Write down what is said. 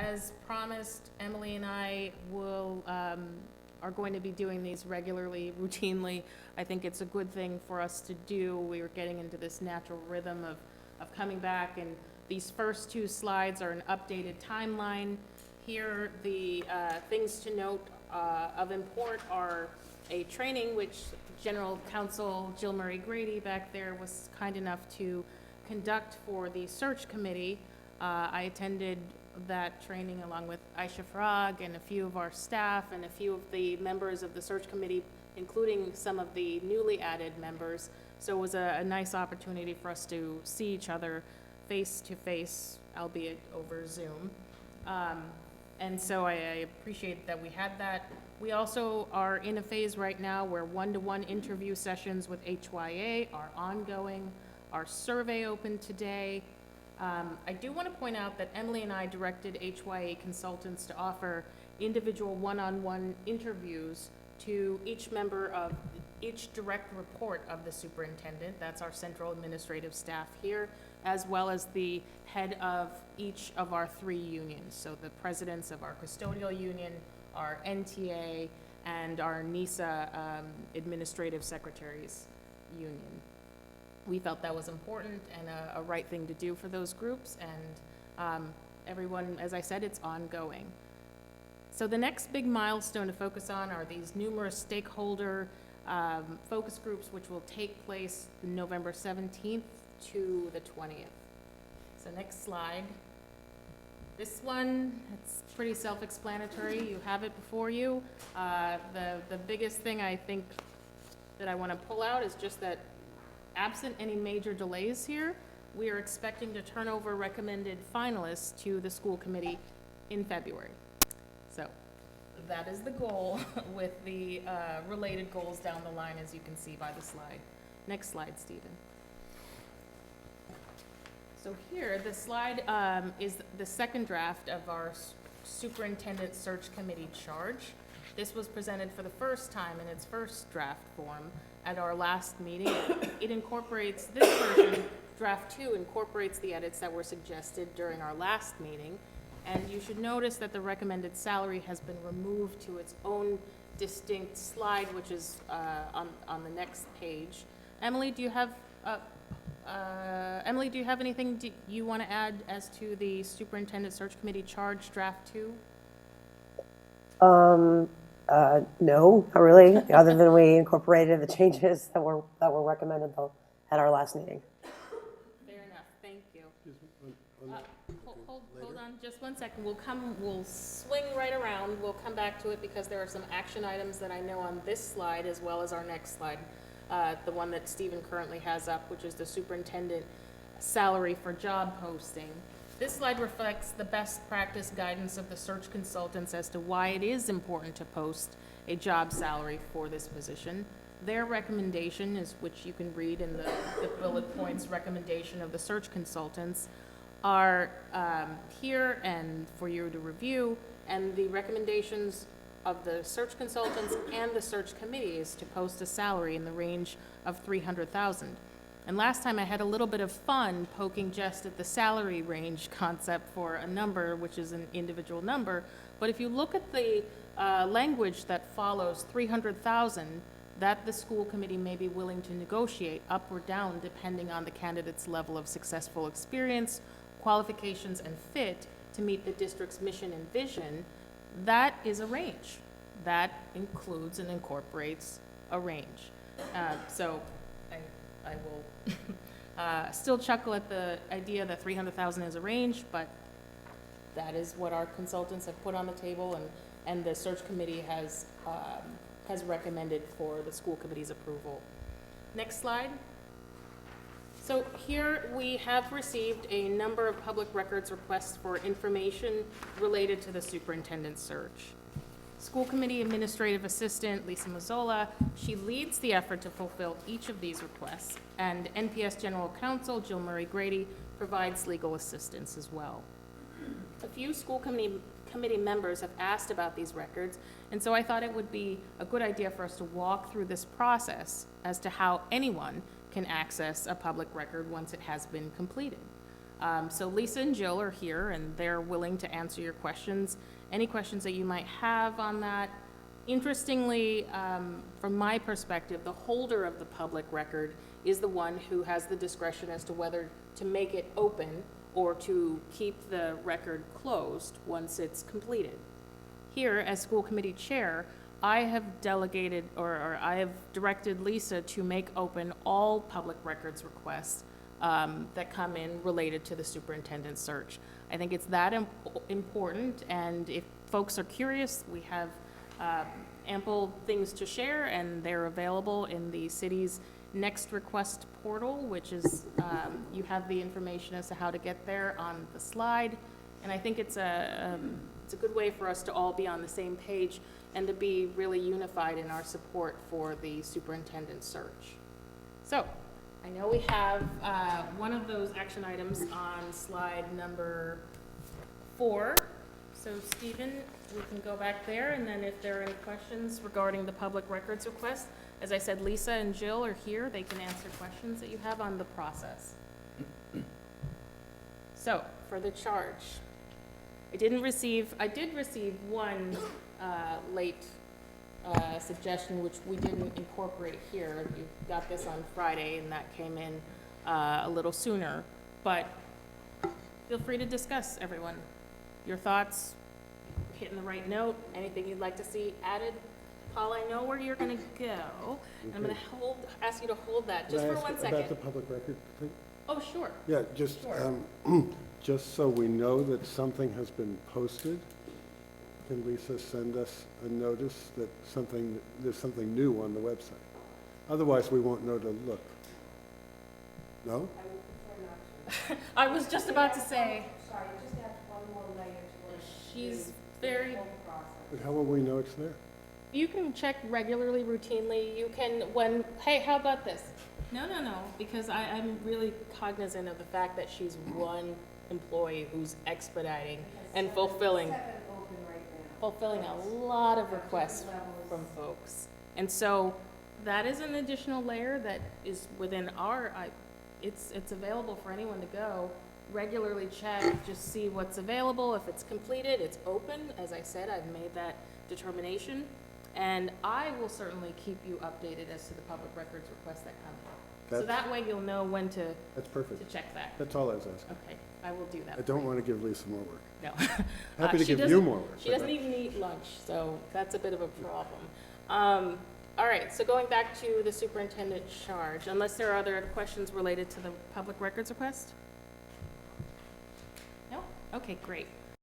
As promised, Emily and I are going to be doing these regularly, routinely. I think it's a good thing for us to do. We are getting into this natural rhythm of coming back, and these first two slides are an updated timeline. Here, the things to note of import are a training which General Counsel Jill Murray Grady back there was kind enough to conduct for the search committee. I attended that training along with Aisha Farag and a few of our staff and a few of the members of the search committee, including some of the newly added members. So it was a nice opportunity for us to see each other face to face, albeit over Zoom. And so I appreciate that we had that. We also are in a phase right now where one-to-one interview sessions with HYA are ongoing. Our survey opened today. I do want to point out that Emily and I directed HYA consultants to offer individual one-on-one interviews to each member of each direct report of the superintendent. That's our central administrative staff here, as well as the head of each of our three unions. So the presidents of our custodial union, our NTA, and our NISA administrative secretaries union. We felt that was important and a right thing to do for those groups, and everyone, as I said, it's ongoing. So the next big milestone to focus on are these numerous stakeholder focus groups, which will take place November 17th to the 20th. So next slide. This one, it's pretty self-explanatory. You have it before you. The biggest thing I think that I want to pull out is just that absent any major delays here, we are expecting to turn over recommended finalists to the school committee in February. So that is the goal with the related goals down the line, as you can see by the slide. Next slide, Stephen. So here, the slide is the second draft of our Superintendent Search Committee charge. This was presented for the first time in its first draft form at our last meeting. It incorporates, this version, draft 2, incorporates the edits that were suggested during our last meeting. And you should notice that the recommended salary has been removed to its own distinct slide, which is on the next page. Emily, do you have anything you want to add as to the Superintendent Search Committee charge draft 2? No, not really, other than we incorporated the changes that were recommended at our last meeting. Fair enough, thank you. Hold on just one second. We'll swing right around. We'll come back to it because there are some action items that I know on this slide as well as our next slide. The one that Stephen currently has up, which is the superintendent salary for job posting. This slide reflects the best practice guidance of the search consultants as to why it is important to post a job salary for this position. Their recommendation is, which you can read in the bullet points recommendation of the search consultants, are here and for you to review, and the recommendations of the search consultants and the search committee is to post a salary in the range of $300,000. And last time I had a little bit of fun poking just at the salary range concept for a number, which is an individual number. But if you look at the language that follows 300,000, that the school committee may be willing to negotiate up or down depending on the candidate's level of successful experience, qualifications, and fit to meet the district's mission and vision, that is a range. That includes and incorporates a range. So I will still chuckle at the idea that 300,000 is a range, but that is what our consultants have put on the table, and the search committee has recommended for the school committee's approval. Next slide. So here we have received a number of public records requests for information related to the superintendent search. School Committee Administrative Assistant Lisa Mazzola, she leads the effort to fulfill each of these requests, and NPS General Counsel Jill Murray Grady provides legal assistance as well. A few school committee members have asked about these records, and so I thought it would be a good idea for us to walk through this process as to how anyone can access a public record once it has been completed. So Lisa and Jill are here, and they're willing to answer your questions, any questions that you might have on that. Interestingly, from my perspective, the holder of the public record is the one who has the discretion as to whether to make it open or to keep the record closed once it's completed. Here, as school committee chair, I have delegated, or I have directed Lisa to make open all public records requests that come in related to the superintendent search. I think it's that important, and if folks are curious, we have ample things to share, and they're available in the city's Next Request portal, which is, you have the information as to how to get there on the slide. And I think it's a good way for us to all be on the same page and to be really unified in our support for the superintendent search. So, I know we have one of those action items on slide number 4. So Stephen, we can go back there, and then if there are any questions regarding the public records request, as I said, Lisa and Jill are here. They can answer questions that you have on the process. So, for the charge, I did receive one late suggestion, which we didn't incorporate here. You got this on Friday, and that came in a little sooner. But feel free to discuss, everyone. Your thoughts, hitting the right note, anything you'd like to see added. Paul, I know where you're going to go. And I'm going to ask you to hold that just for 1 second. About the public record thing? Oh, sure. Yeah, just, Sure. just so we know that something has been posted, can Lisa send us a notice that there's something new on the website? Otherwise, we won't know to look. No? I was just about to say, Sorry, just add one more layer to it. she's very, But how will we know it's there? you can check regularly, routinely. You can, hey, how about this? No, because I'm really cognizant of the fact that she's one employee who's expediting and fulfilling a lot of requests from folks. And so that is an additional layer that is within it's available for anyone to go, regularly check, just see what's available. If it's completed, it's open. As I said, I've made that determination. And I will certainly keep you updated as to the public records requests that come in. So that way you'll know when to That's perfect. check that. That's all I was asking. Okay, I will do that. I don't want to give Lisa more work. No. Happy to She give you more work. She doesn't even eat lunch, so that's a bit of a problem. All right, so going back to the superintendent charge, unless there are other questions related to the public records request? No? Okay, great.